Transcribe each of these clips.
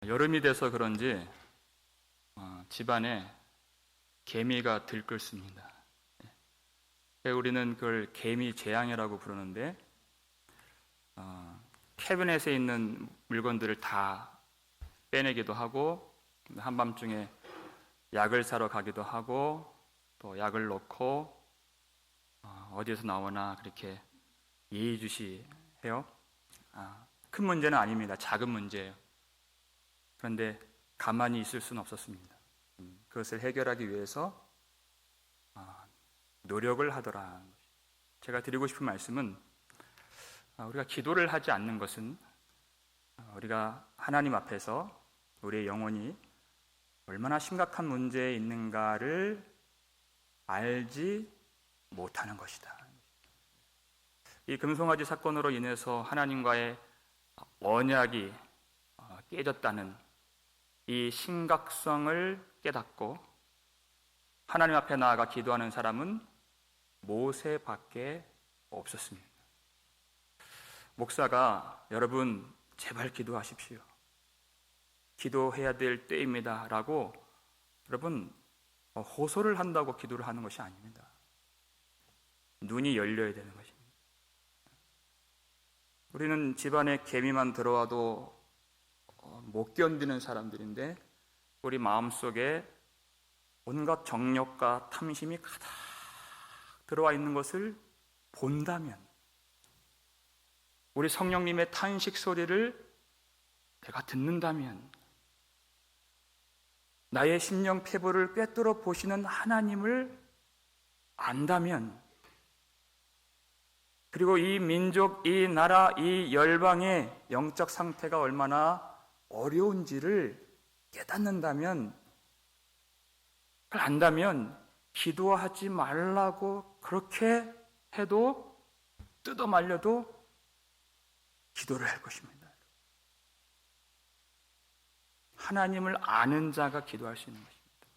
여름이 돼서 그런지 집안에 개미가 들끓습니다. 우리는 그걸 개미 재앙이라고 부르는데 캐비넷에 있는 물건들을 다 빼내기도 하고 한밤중에 약을 사러 가기도 하고 또 약을 넣고 어디에서 나오나 그렇게 예의주시해요. 큰 문제는 아닙니다. 작은 문제예요. 그런데 가만히 있을 수는 없었습니다. 그것을 해결하기 위해서 노력을 하더라. 제가 드리고 싶은 말씀은 우리가 기도를 하지 않는 것은 우리가 하나님 앞에서 우리의 영혼이 얼마나 심각한 문제에 있는가를 알지 못하는 것이다. 이 금송아지 사건으로 인해서 하나님과의 언약이 깨졌다는 이 심각성을 깨닫고 하나님 앞에 나아가 기도하는 사람은 모세밖에 없었습니다. 목사가 여러분 제발 기도하십시오. 기도해야 될 때입니다 라고 여러분 호소를 한다고 기도를 하는 것이 아닙니다. 눈이 열려야 되는 것입니다. 우리는 집안에 개미만 들어와도 못 견디는 사람들인데 우리 마음속에 온갖 정욕과 탐심이 가득 들어와 있는 것을 본다면, 우리 성령님의 탄식 소리를 내가 듣는다면, 나의 심령 패부를 꿰뚫어 보시는 하나님을 안다면, 그리고 이 민족, 이 나라, 이 열방의 영적 상태가 얼마나 어려운지를 깨닫는다면, 그걸 안다면 기도하지 말라고 그렇게 해도 뜯어 말려도 기도를 할 것입니다. 하나님을 아는 자가 기도할 수 있는 것입니다.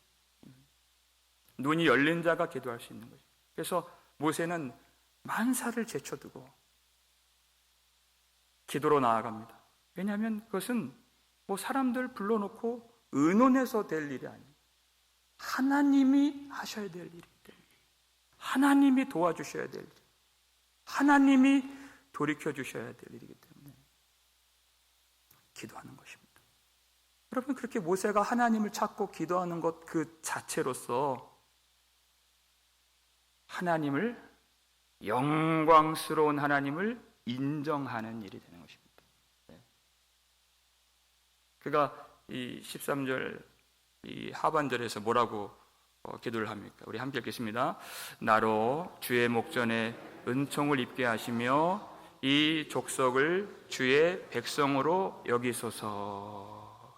눈이 열린 자가 기도할 수 있는 것입니다. 그래서 모세는 만사를 제쳐두고 기도로 나아갑니다. 왜냐하면 그것은 사람들 불러놓고 의논해서 될 일이 아닙니다. 하나님이 하셔야 될 일이기 때문에, 하나님이 도와주셔야 될 일, 하나님이 돌이켜 주셔야 될 일이기 때문에 기도하는 것입니다. 여러분, 그렇게 모세가 하나님을 찾고 기도하는 것 그 자체로서 하나님을, 영광스러운 하나님을 인정하는 일이 되는 것입니다. 그가 이 13절 이 하반절에서 뭐라고 기도를 합니까? 우리 함께 읽겠습니다. 나로 주의 목전에 은총을 입게 하시며 이 족속을 주의 백성으로 여기소서.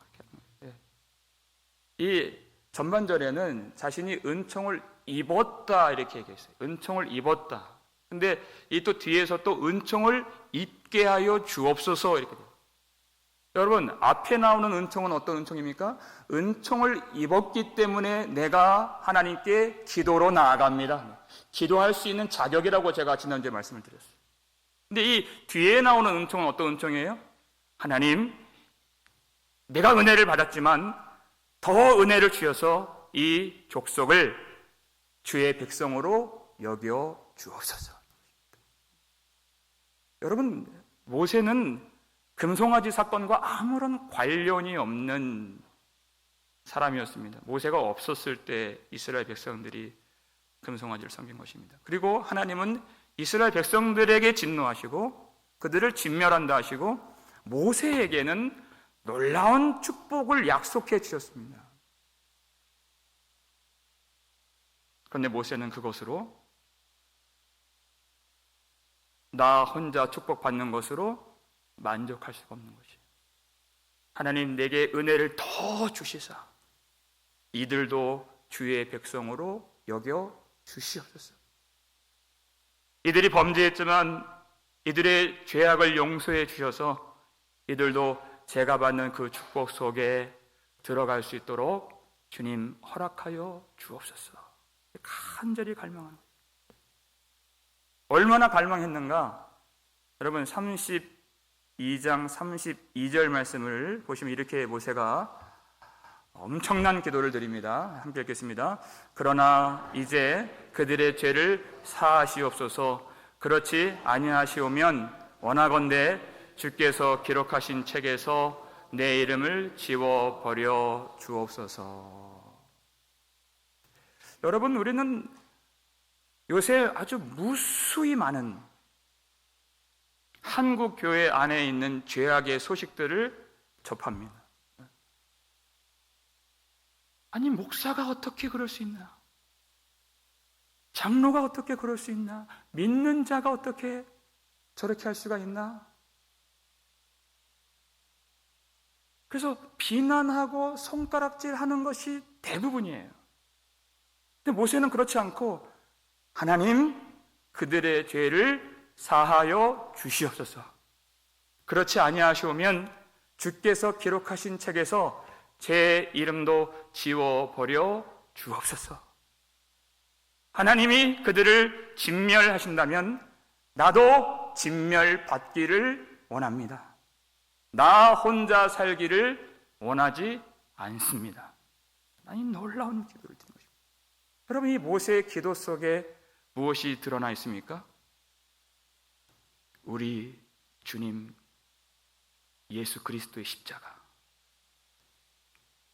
이 전반절에는 자신이 은총을 입었다 이렇게 얘기했어요. 은총을 입었다. 근데 이 또 뒤에서 또 은총을 입게 하여 주옵소서 이렇게 돼요. 여러분, 앞에 나오는 은총은 어떤 은총입니까? 은총을 입었기 때문에 내가 하나님께 기도로 나아갑니다. 기도할 수 있는 자격이라고 제가 지난주에 말씀을 드렸어요. 근데 이 뒤에 나오는 은총은 어떤 은총이에요? 하나님, 내가 은혜를 받았지만 더 은혜를 주셔서 이 족속을 주의 백성으로 여겨 주옵소서. 여러분, 모세는 금송아지 사건과 아무런 관련이 없는 사람이었습니다. 모세가 없었을 때 이스라엘 백성들이 금송아지를 섬긴 것입니다. 그리고 하나님은 이스라엘 백성들에게 진노하시고 그들을 진멸한다 하시고 모세에게는 놀라운 축복을 약속해 주셨습니다. 그런데 모세는 그것으로 나 혼자 축복받는 것으로 만족할 수가 없는 것이에요. 하나님, 내게 은혜를 더 주시사 이들도 주의 백성으로 여겨 주시옵소서. 이들이 범죄했지만 이들의 죄악을 용서해 주셔서 이들도 제가 받는 그 축복 속에 들어갈 수 있도록 주님 허락하여 주옵소서. 간절히 갈망하는 거예요. 얼마나 갈망했는가? 여러분, 32 2장 32절 말씀을 보시면 이렇게 모세가 엄청난 기도를 드립니다. 함께 읽겠습니다. 그러나 이제 그들의 죄를 사하시옵소서. 그렇지 아니하시오면 원하건대 주께서 기록하신 책에서 내 이름을 지워버려 주옵소서. 여러분, 우리는 요새 아주 무수히 많은 한국 교회 안에 있는 죄악의 소식들을 접합니다. 아니, 목사가 어떻게 그럴 수 있나? 장로가 어떻게 그럴 수 있나? 믿는 자가 어떻게 저렇게 할 수가 있나? 그래서 비난하고 손가락질 하는 것이 대부분이에요. 근데 모세는 그렇지 않고 하나님, 그들의 죄를 사하여 주시옵소서. 그렇지 아니하시오면 주께서 기록하신 책에서 제 이름도 지워버려 주옵소서. 하나님이 그들을 진멸하신다면 나도 진멸받기를 원합니다. 나 혼자 살기를 원하지 않습니다. 아니, 놀라운 기도를 드린 것입니다. 여러분, 이 모세의 기도 속에 무엇이 드러나 있습니까? 우리 주님 예수 그리스도의 십자가.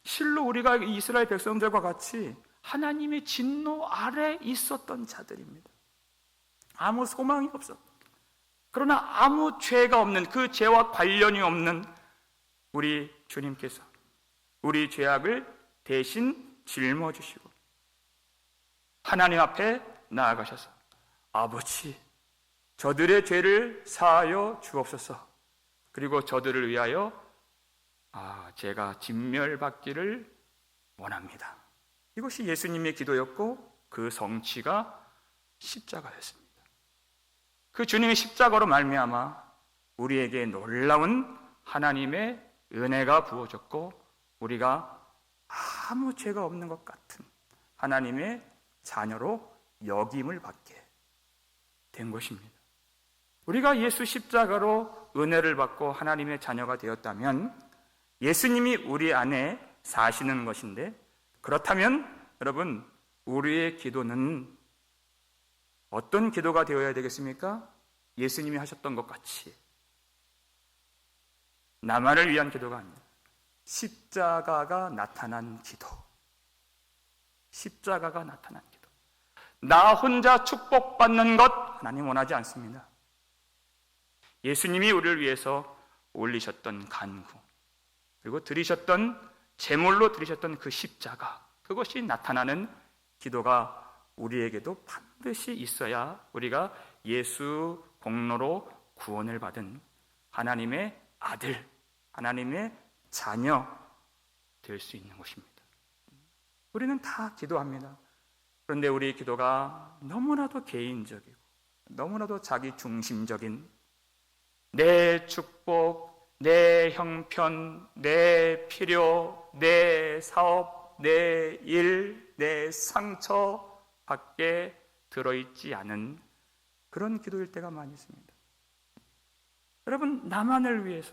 실로 우리가 이스라엘 백성들과 같이 하나님의 진노 아래 있었던 자들입니다. 아무 소망이 없었다. 그러나 아무 죄가 없는, 그 죄와 관련이 없는 우리 주님께서 우리 죄악을 대신 짊어지시고 하나님 앞에 나아가셔서 아버지, 저들의 죄를 사하여 주옵소서. 그리고 저들을 위하여 제가 진멸받기를 원합니다. 이것이 예수님의 기도였고 그 성취가 십자가였습니다. 그 주님의 십자가로 말미암아 우리에게 놀라운 하나님의 은혜가 부어졌고 우리가 아무 죄가 없는 것 같은 하나님의 자녀로 여김을 받게 된 것입니다. 우리가 예수 십자가로 은혜를 받고 하나님의 자녀가 되었다면 예수님이 우리 안에 사시는 것인데, 그렇다면 여러분, 우리의 기도는 어떤 기도가 되어야 되겠습니까? 예수님이 하셨던 것 같이 나만을 위한 기도가 아닙니다. 십자가가 나타난 기도. 십자가가 나타난 기도. 나 혼자 축복받는 것 하나님 원하지 않습니다. 예수님이 우리를 위해서 올리셨던 간구, 그리고 드리셨던 제물로 드리셨던 그 십자가, 그것이 나타나는 기도가 우리에게도 반드시 있어야 우리가 예수 공로로 구원을 받은 하나님의 아들, 하나님의 자녀 될 수 있는 것입니다. 우리는 다 기도합니다. 그런데 우리 기도가 너무나도 개인적이고 너무나도 자기 중심적인, 내 축복, 내 형편, 내 필요, 내 사업, 내 일, 내 상처 밖에 들어있지 않은 그런 기도일 때가 많이 있습니다. 여러분, 나만을 위해서,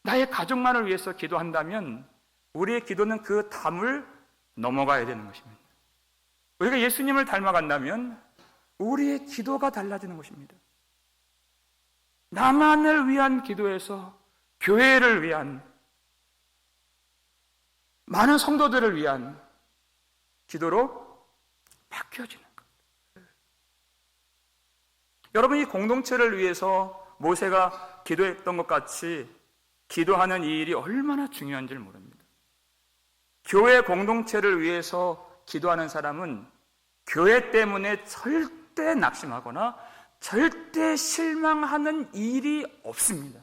나의 가족만을 위해서 기도한다면 우리의 기도는 그 담을 넘어가야 되는 것입니다. 우리가 예수님을 닮아간다면 우리의 기도가 달라지는 것입니다. 나만을 위한 기도에서 교회를 위한, 많은 성도들을 위한 기도로 바뀌어지는 것. 여러분, 이 공동체를 위해서 모세가 기도했던 것 같이 기도하는 이 일이 얼마나 중요한지를 모릅니다. 교회 공동체를 위해서 기도하는 사람은 교회 때문에 절대 낙심하거나 절대 실망하는 일이 없습니다.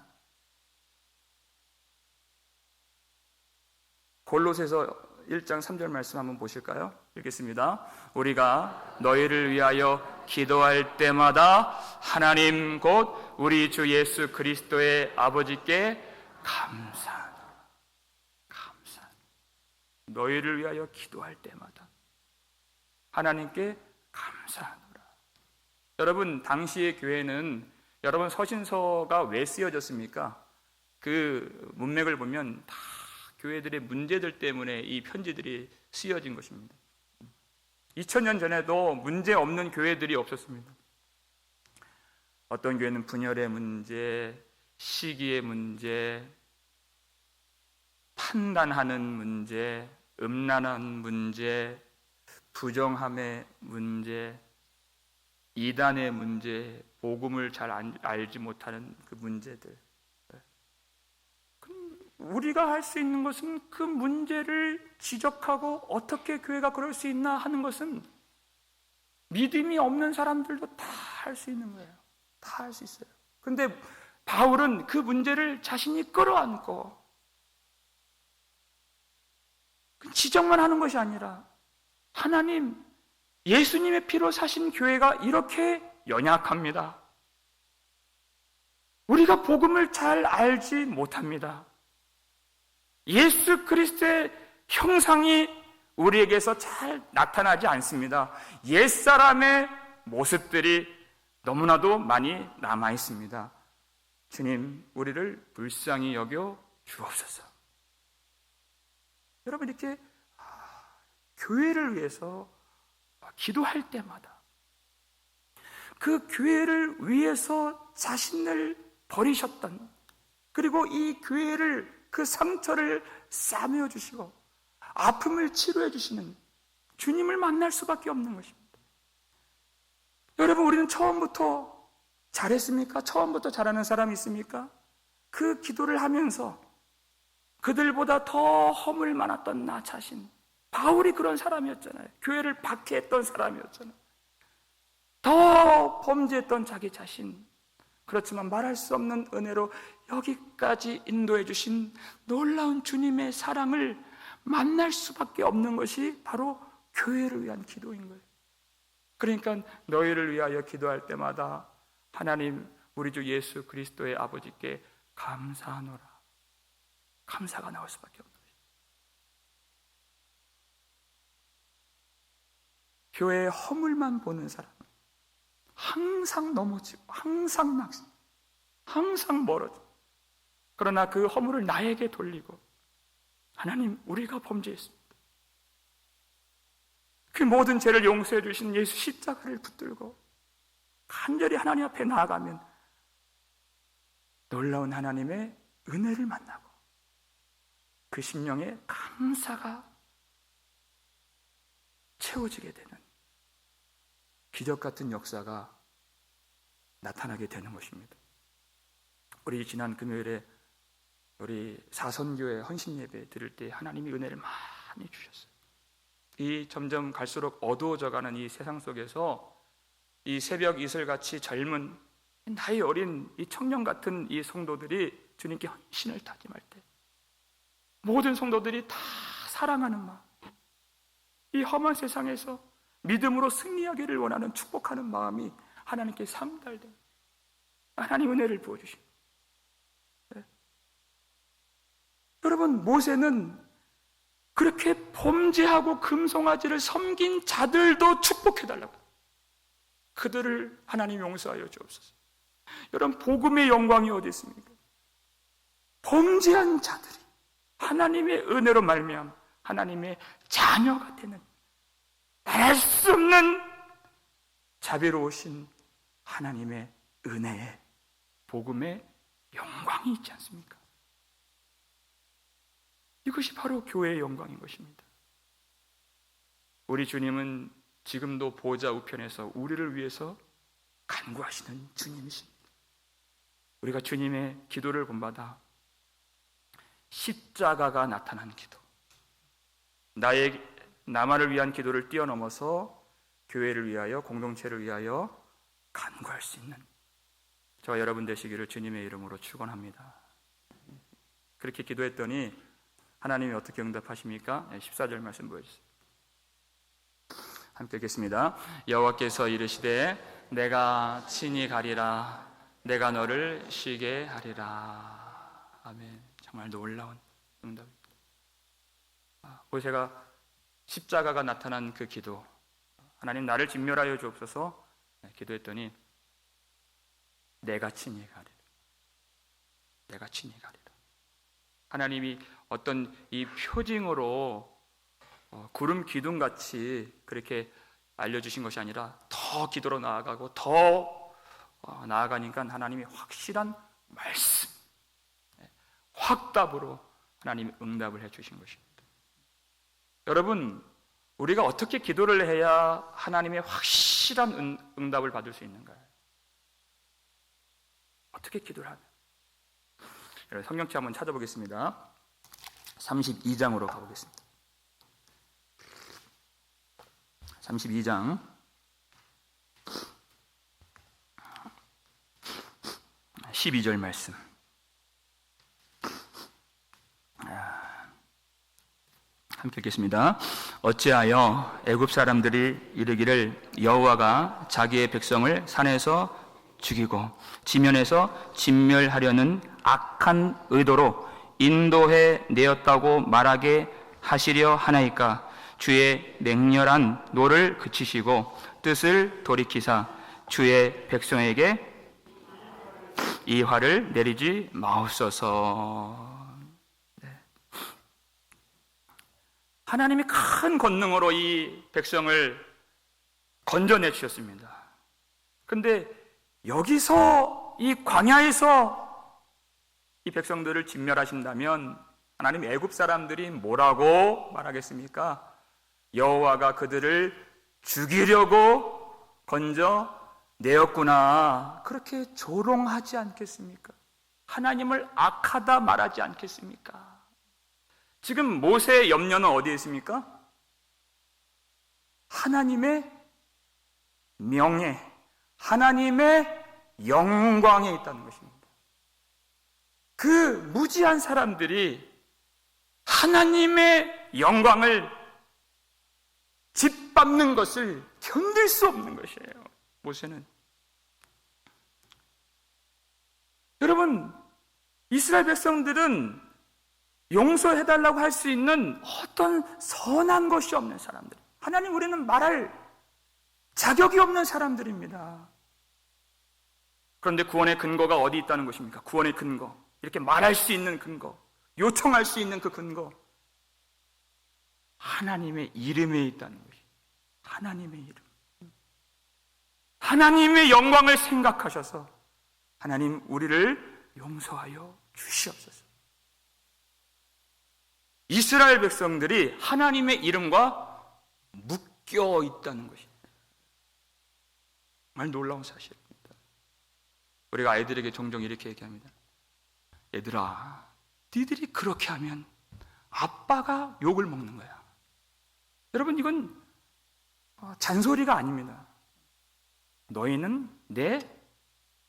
골로새서 1장 3절 말씀 한번 보실까요? 읽겠습니다. 우리가 너희를 위하여 기도할 때마다 하나님 곧 우리 주 예수 그리스도의 아버지께 감사하노라. 너희를 위하여 기도할 때마다 하나님께 감사하노라. 여러분, 당시의 교회는 여러분, 서신서가 왜 쓰여졌습니까? 그 문맥을 보면 다 교회들의 문제들 때문에 이 편지들이 쓰여진 것입니다. 2000년 전에도 문제 없는 교회들이 없었습니다. 어떤 교회는 분열의 문제, 시기의 문제, 판단하는 문제, 음란한 문제, 부정함의 문제, 이단의 문제, 복음을 잘 알지 못하는 그 문제들. 우리가 할 수 있는 것은 그 문제를 지적하고 어떻게 교회가 그럴 수 있나 하는 것은 믿음이 없는 사람들도 다 할 수 있는 거예요. 다 할 수 있어요. 그런데 바울은 그 문제를 자신이 끌어안고 지적만 하는 것이 아니라 하나님, 예수님의 피로 사신 교회가 이렇게 연약합니다. 우리가 복음을 잘 알지 못합니다. 예수 그리스도의 형상이 우리에게서 잘 나타나지 않습니다. 옛사람의 모습들이 너무나도 많이 남아 있습니다. 주님, 우리를 불쌍히 여겨 주옵소서. 여러분, 이렇게 교회를 위해서 기도할 때마다 그 교회를 위해서 자신을 버리셨던, 그리고 이 교회를, 그 상처를 싸매어 주시고 아픔을 치료해 주시는 주님을 만날 수밖에 없는 것입니다. 여러분, 우리는 처음부터 잘했습니까? 처음부터 잘하는 사람이 있습니까? 그 기도를 하면서 그들보다 더 허물 많았던 나 자신, 바울이 그런 사람이었잖아요. 교회를 박해했던 사람이었잖아요. 더 범죄했던 자기 자신, 그렇지만 말할 수 없는 은혜로 여기까지 인도해 주신 놀라운 주님의 사랑을 만날 수밖에 없는 것이 바로 교회를 위한 기도인 거예요. 그러니까 너희를 위하여 기도할 때마다 하나님, 우리 주 예수 그리스도의 아버지께 감사하노라. 감사가 나올 수밖에 없는 거예요. 교회의 허물만 보는 사람, 항상 넘어지고 항상 낙심, 항상 멀어져. 그러나 그 허물을 나에게 돌리고, 하나님, 우리가 범죄했습니다. 그 모든 죄를 용서해 주신 예수 십자가를 붙들고 간절히 하나님 앞에 나아가면 놀라운 하나님의 은혜를 만나고 그 심령에 감사가 채워지게 되는 기적 같은 역사가 나타나게 되는 것입니다. 우리 지난 금요일에 우리 사선교회 헌신예배 드릴 때 하나님이 은혜를 많이 주셨어요. 이 점점 갈수록 어두워져가는 이 세상 속에서 이 새벽 이슬같이 젊은 나이 어린 이 청년 같은 이 성도들이 주님께 헌신을 다짐할 때 모든 성도들이 다 사랑하는 마음, 이 험한 세상에서 믿음으로 승리하기를 원하는 축복하는 마음이 하나님께 상달됩니다. 하나님 은혜를 부어주십니다. 네. 여러분, 모세는 그렇게 범죄하고 금송아지를 섬긴 자들도 축복해달라고, 그들을 하나님 용서하여 주옵소서. 여러분, 복음의 영광이 어디 있습니까? 범죄한 자들이 하나님의 은혜로 말미암아 하나님의 자녀가 되는, 말할 수 없는 자비로우신 하나님의 은혜에 복음의 영광이 있지 않습니까? 이것이 바로 교회의 영광인 것입니다. 우리 주님은 지금도 보좌 우편에서 우리를 위해서 간구하시는 주님이십니다. 우리가 주님의 기도를 본받아 십자가가 나타난 기도, 나만을 위한 기도를 뛰어넘어서 교회를 위하여, 공동체를 위하여 간구할 수 있는 저와 여러분 되시기를 주님의 이름으로 축원합니다. 그렇게 기도했더니 하나님이 어떻게 응답하십니까? 14절 말씀 보여주세요. 함께 읽겠습니다. 여호와께서 이르시되 내가 친히 가리라, 내가 너를 쉬게 하리라. 아멘. 정말 놀라운 응답입니다. 모세가 십자가가 나타난 그 기도, 하나님 나를 진멸하여 주옵소서 기도했더니 내가 친히 가리라. 내가 친히 가리라. 하나님이 어떤 이 표징으로 구름 기둥같이 그렇게 알려주신 것이 아니라 더 기도로 나아가고 더 나아가니까 하나님이 확실한 말씀, 확답으로 하나님이 응답을 해주신 것입니다. 여러분, 우리가 어떻게 기도를 해야 하나님의 확실한 응답을 받을 수 있는가요? 어떻게 기도를 하면? 여러분, 성경책 한번 찾아보겠습니다. 32장으로 가보겠습니다. 32장 12절 말씀. 함께 읽겠습니다. 어찌하여 애굽 사람들이 이르기를 여호와가 자기의 백성을 산에서 죽이고 지면에서 진멸하려는 악한 의도로 인도해 내었다고 말하게 하시려 하나이까. 주의 맹렬한 노를 그치시고 뜻을 돌이키사 주의 백성에게 이 화를 내리지 마옵소서. 하나님이 큰 권능으로 이 백성을 건져내 주셨습니다. 그런데 여기서 이 광야에서 이 백성들을 진멸하신다면 하나님 애굽 사람들이 뭐라고 말하겠습니까? 여호와가 그들을 죽이려고 건져내었구나. 그렇게 조롱하지 않겠습니까? 하나님을 악하다 말하지 않겠습니까? 지금 모세의 염려는 어디에 있습니까? 하나님의 명예, 하나님의 영광에 있다는 것입니다. 그 무지한 사람들이 하나님의 영광을 짓밟는 것을 견딜 수 없는 것이에요. 모세는. 여러분, 이스라엘 백성들은 용서해달라고 할 수 있는 어떤 선한 것이 없는 사람들, 하나님, 우리는 말할 자격이 없는 사람들입니다. 그런데 구원의 근거가 어디 있다는 것입니까? 구원의 근거, 이렇게 말할 수 있는 근거, 요청할 수 있는 그 근거, 하나님의 이름에 있다는 것이. 하나님의 이름, 하나님의 영광을 생각하셔서 하나님, 우리를 용서하여 주시옵소서. 이스라엘 백성들이 하나님의 이름과 묶여 있다는 것입니다. 정말 놀라운 사실입니다. 우리가 아이들에게 종종 이렇게 얘기합니다. 얘들아, 니들이 그렇게 하면 아빠가 욕을 먹는 거야. 여러분, 이건 잔소리가 아닙니다. 너희는 내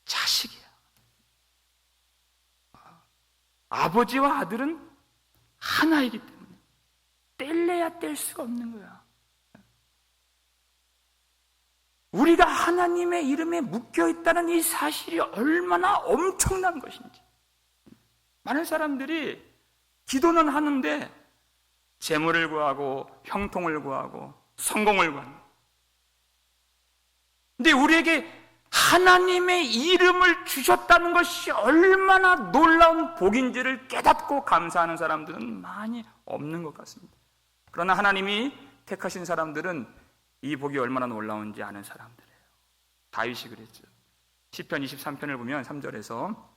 자식이야. 아버지와 아들은 하나이기 때문에 뗄래야 뗄 수가 없는 거야. 우리가 하나님의 이름에 묶여 있다는 이 사실이 얼마나 엄청난 것인지. 많은 사람들이 기도는 하는데 재물을 구하고 형통을 구하고 성공을 구합니다. 근데 우리에게 하나님의 이름을 주셨다는 것이 얼마나 놀라운 복인지를 깨닫고 감사하는 사람들은 많이 없는 것 같습니다. 그러나 하나님이 택하신 사람들은 이 복이 얼마나 놀라운지 아는 사람들이에요. 다윗이 그랬죠. 시편 23편을 보면 3절에서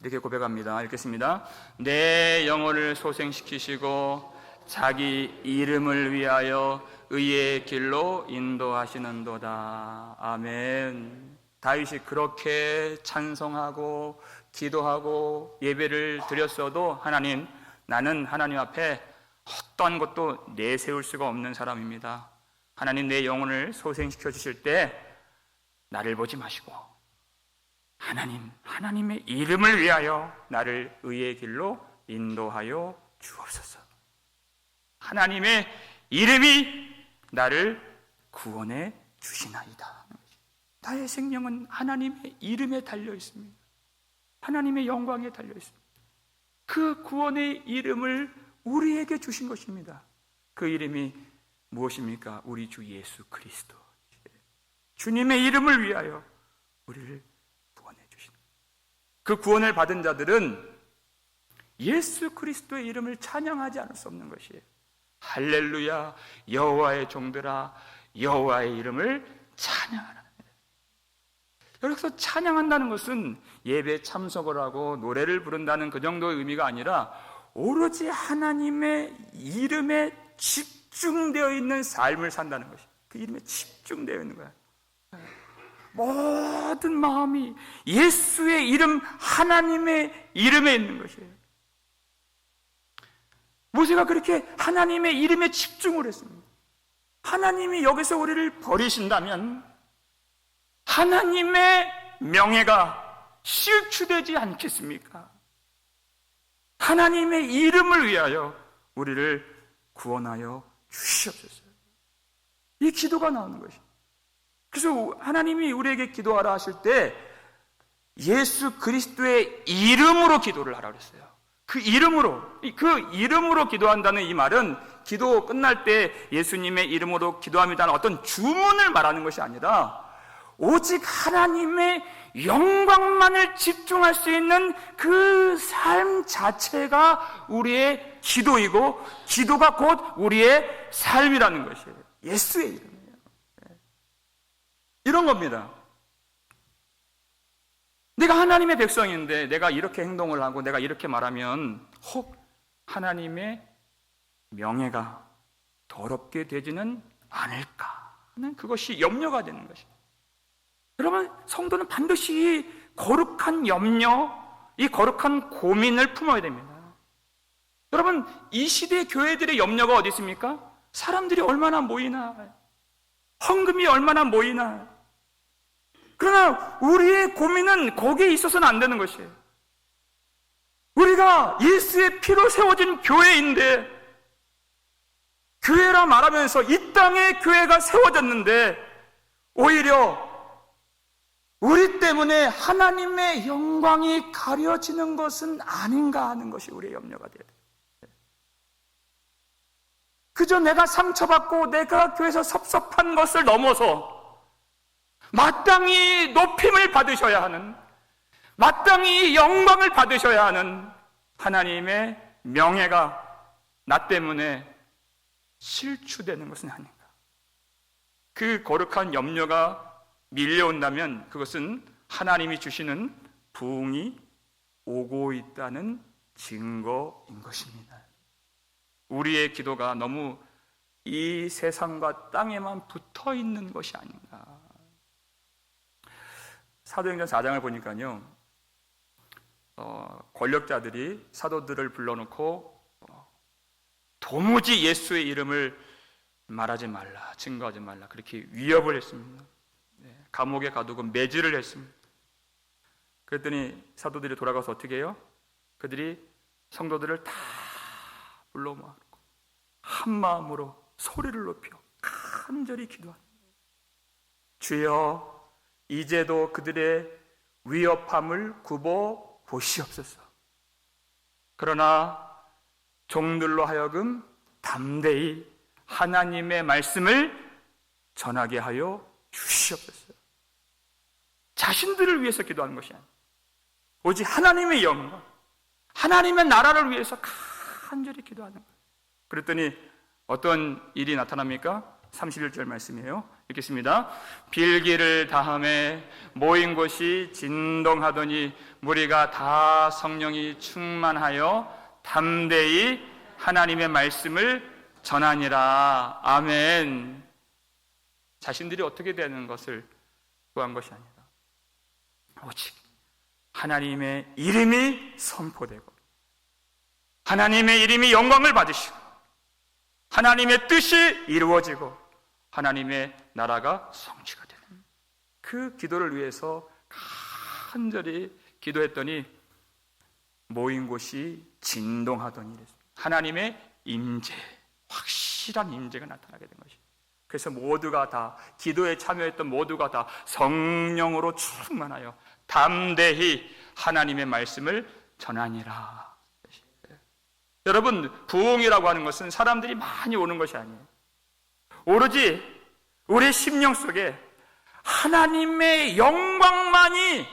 이렇게 고백합니다. 읽겠습니다. 내 영혼을 소생시키시고 자기 이름을 위하여 의의 길로 인도하시는도다. 아멘. 다윗이 그렇게 찬송하고 기도하고 예배를 드렸어도 하나님, 나는 하나님 앞에 어떠한 것도 내세울 수가 없는 사람입니다. 하나님, 내 영혼을 소생시켜 주실 때 나를 보지 마시고 하나님, 하나님의 이름을 위하여 나를 의의 길로 인도하여 주옵소서. 하나님의 이름이 나를 구원해 주시나이다. 나의 생명은 하나님의 이름에 달려 있습니다. 하나님의 영광에 달려 있습니다. 그 구원의 이름을 우리에게 주신 것입니다. 그 이름이 무엇입니까? 우리 주 예수 그리스도. 주님의 이름을 위하여 우리를 그 구원을 받은 자들은 예수 그리스도의 이름을 찬양하지 않을 수 없는 것이에요. 할렐루야, 여호와의 종들아, 여호와의 이름을 찬양하라. 여기서 찬양한다는 것은 예배에 참석을 하고 노래를 부른다는 그 정도의 의미가 아니라 오로지 하나님의 이름에 집중되어 있는 삶을 산다는 것이에요. 그 이름에 집중되어 있는 거야. 모든 마음이 예수의 이름, 하나님의 이름에 있는 것이에요. 모세가 그렇게 하나님의 이름에 집중을 했습니다. 하나님이 여기서 우리를 버리신다면 하나님의 명예가 실추되지 않겠습니까? 하나님의 이름을 위하여 우리를 구원하여 주시옵소서. 이 기도가 나오는 것이에요. 그래서 하나님이 우리에게 기도하라 하실 때 예수 그리스도의 이름으로 기도를 하라 그랬어요. 그 이름으로 기도한다는 이 말은 기도 끝날 때 예수님의 이름으로 기도합니다는 어떤 주문을 말하는 것이 아니라 오직 하나님의 영광만을 집중할 수 있는 그 삶 자체가 우리의 기도이고 기도가 곧 우리의 삶이라는 것이에요. 예수의 이름이에요. 이런 겁니다. 내가 하나님의 백성인데 내가 이렇게 행동을 하고 내가 이렇게 말하면 혹 하나님의 명예가 더럽게 되지는 않을까 하는 그것이 염려가 되는 것입니다. 여러분, 성도는 반드시 거룩한 염려, 이 거룩한 고민을 품어야 됩니다. 여러분, 이 시대 교회들의 염려가 어디 있습니까? 사람들이 얼마나 모이나, 헌금이 얼마나 모이나. 그러나 우리의 고민은 거기에 있어서는 안 되는 것이에요. 우리가 예수의 피로 세워진 교회인데, 교회라 말하면서 이 땅에 교회가 세워졌는데 오히려 우리 때문에 하나님의 영광이 가려지는 것은 아닌가 하는 것이 우리의 염려가 돼야 돼요. 그저 내가 상처받고 내가 교회에서 섭섭한 것을 넘어서 마땅히 높임을 받으셔야 하는, 마땅히 영광을 받으셔야 하는 하나님의 명예가 나 때문에 실추되는 것은 아닌가. 그 거룩한 염려가 밀려온다면 그것은 하나님이 주시는 부흥이 오고 있다는 증거인 것입니다. 우리의 기도가 너무 이 세상과 땅에만 붙어 있는 것이 아닌가. 사도행전 4장을 보니까요, 권력자들이 사도들을 불러놓고 도무지 예수의 이름을 말하지 말라, 증거하지 말라, 그렇게 위협을 했습니다. 감옥에 가두고 매질을 했습니다. 그랬더니 사도들이 돌아가서 어떻게 해요? 그들이 성도들을 다 불러 모았고 한 마음으로 소리를 높여 간절히 기도합니다. 주여, 이제도 그들의 위협함을 굽어 보시옵소서. 그러나 종들로 하여금 담대히 하나님의 말씀을 전하게 하여 주시옵소서. 자신들을 위해서 기도하는 것이 아니에요. 오직 하나님의 영광, 하나님의 나라를 위해서 간절히 기도하는 거예요. 그랬더니 어떤 일이 나타납니까? 31절 말씀이에요. 읽겠습니다. 빌기를 다함에 모인 곳이 진동하더니 무리가 다 성령이 충만하여 담대히 하나님의 말씀을 전하니라. 아멘. 자신들이 어떻게 되는 것을 구한 것이 아니라 오직 하나님의 이름이 선포되고 하나님의 이름이 영광을 받으시고 하나님의 뜻이 이루어지고 하나님의 나라가 성취가 되는 그 기도를 위해서 간절히 기도했더니 모인 곳이 진동하더니 하나님의 임재, 확실한 임재가 나타나게 된 것이에요. 그래서 모두가 다, 기도에 참여했던 모두가 다 성령으로 충만하여 담대히 하나님의 말씀을 전하니라. 여러분, 부흥이라고 하는 것은 사람들이 많이 오는 것이 아니에요. 오로지 우리의 심령 속에 하나님의 영광만이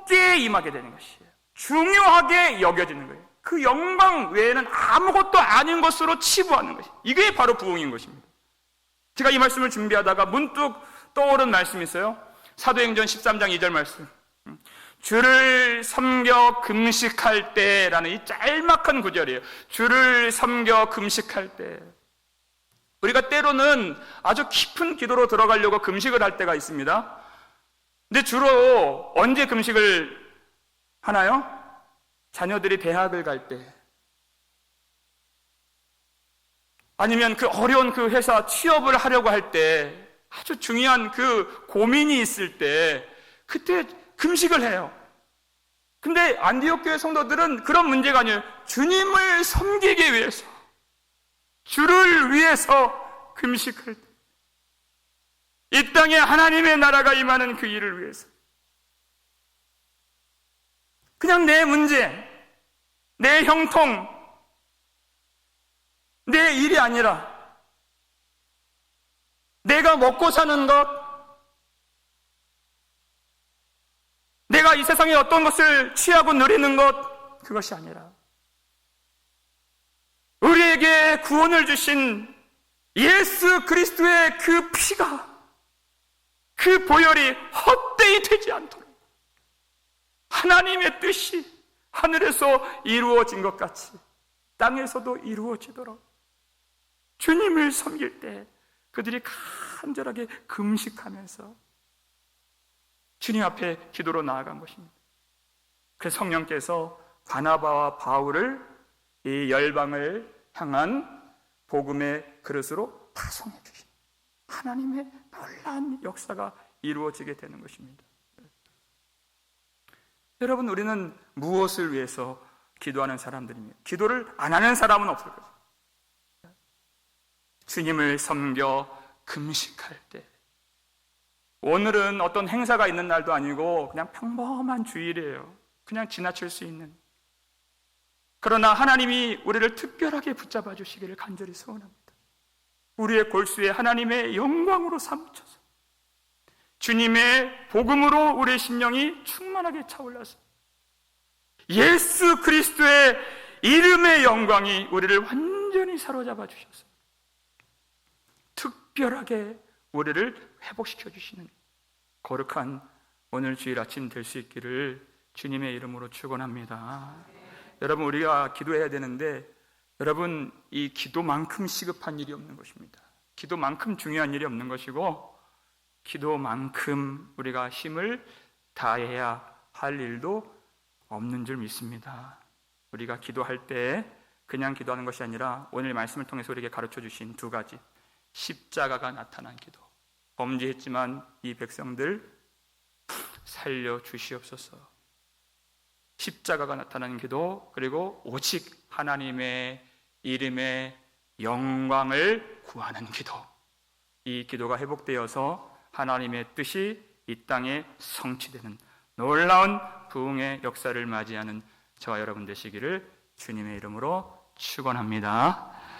높게 임하게 되는 것이에요. 중요하게 여겨지는 거예요. 그 영광 외에는 아무것도 아닌 것으로 치부하는 것이에요. 이게 바로 부흥인 것입니다. 제가 이 말씀을 준비하다가 문득 떠오른 말씀이 있어요. 사도행전 13장 2절 말씀. 주를 섬겨 금식할 때라는 이 짤막한 구절이에요. 주를 섬겨 금식할 때. 우리가 때로는 아주 깊은 기도로 들어가려고 금식을 할 때가 있습니다. 근데 주로 언제 금식을 하나요? 자녀들이 대학을 갈 때, 아니면 그 어려운 그 회사 취업을 하려고 할 때, 아주 중요한 그 고민이 있을 때, 그때 금식을 해요. 근데 안디옥 교회 성도들은 그런 문제가 아니에요. 주님을 섬기기 위해서, 주를 위해서 금식할 때, 이 땅에 하나님의 나라가 임하는 그 일을 위해서, 그냥 내 문제, 내 형통, 내 일이 아니라 내가 먹고 사는 것, 내가 이 세상에 어떤 것을 취하고 누리는 것, 그것이 아니라 우리에게 구원을 주신 예수 그리스도의 그 피가, 그 보혈이 헛되이 되지 않도록 하나님의 뜻이 하늘에서 이루어진 것 같이 땅에서도 이루어지도록 주님을 섬길 때 그들이 간절하게 금식하면서 주님 앞에 기도로 나아간 것입니다. 그래서 성령께서 바나바와 바울을 이 열방을 향한 복음의 그릇으로 파송해 주신 하나님의 놀라운 역사가 이루어지게 되는 것입니다. 여러분, 우리는 무엇을 위해서 기도하는 사람들입니다. 기도를 안 하는 사람은 없을 거예요. 주님을 섬겨 금식할 때, 오늘은 어떤 행사가 있는 날도 아니고 그냥 평범한 주일이에요. 그냥 지나칠 수 있는. 그러나 하나님이 우리를 특별하게 붙잡아 주시기를 간절히 소원합니다. 우리의 골수에 하나님의 영광으로 삼으셔서 주님의 복음으로 우리의 심령이 충만하게 차올라서 예수 그리스도의 이름의 영광이 우리를 완전히 사로잡아 주셔서 특별하게 우리를 회복시켜 주시는 거룩한 오늘 주일 아침 될 수 있기를 주님의 이름으로 축원합니다. 여러분, 우리가 기도해야 되는데, 여러분, 이 기도만큼 시급한 일이 없는 것입니다. 기도만큼 중요한 일이 없는 것이고, 기도만큼 우리가 힘을 다해야 할 일도 없는 줄 믿습니다. 우리가 기도할 때 그냥 기도하는 것이 아니라 오늘 말씀을 통해서 우리에게 가르쳐 주신 두 가지, 십자가가 나타난 기도, 범죄했지만 이 백성들 살려 주시옵소서, 십자가가 나타난 기도, 그리고 오직 하나님의 이름의 영광을 구하는 기도, 이 기도가 회복되어서 하나님의 뜻이 이 땅에 성취되는 놀라운 부흥의 역사를 맞이하는 저와 여러분 되시기를 주님의 이름으로 축원합니다.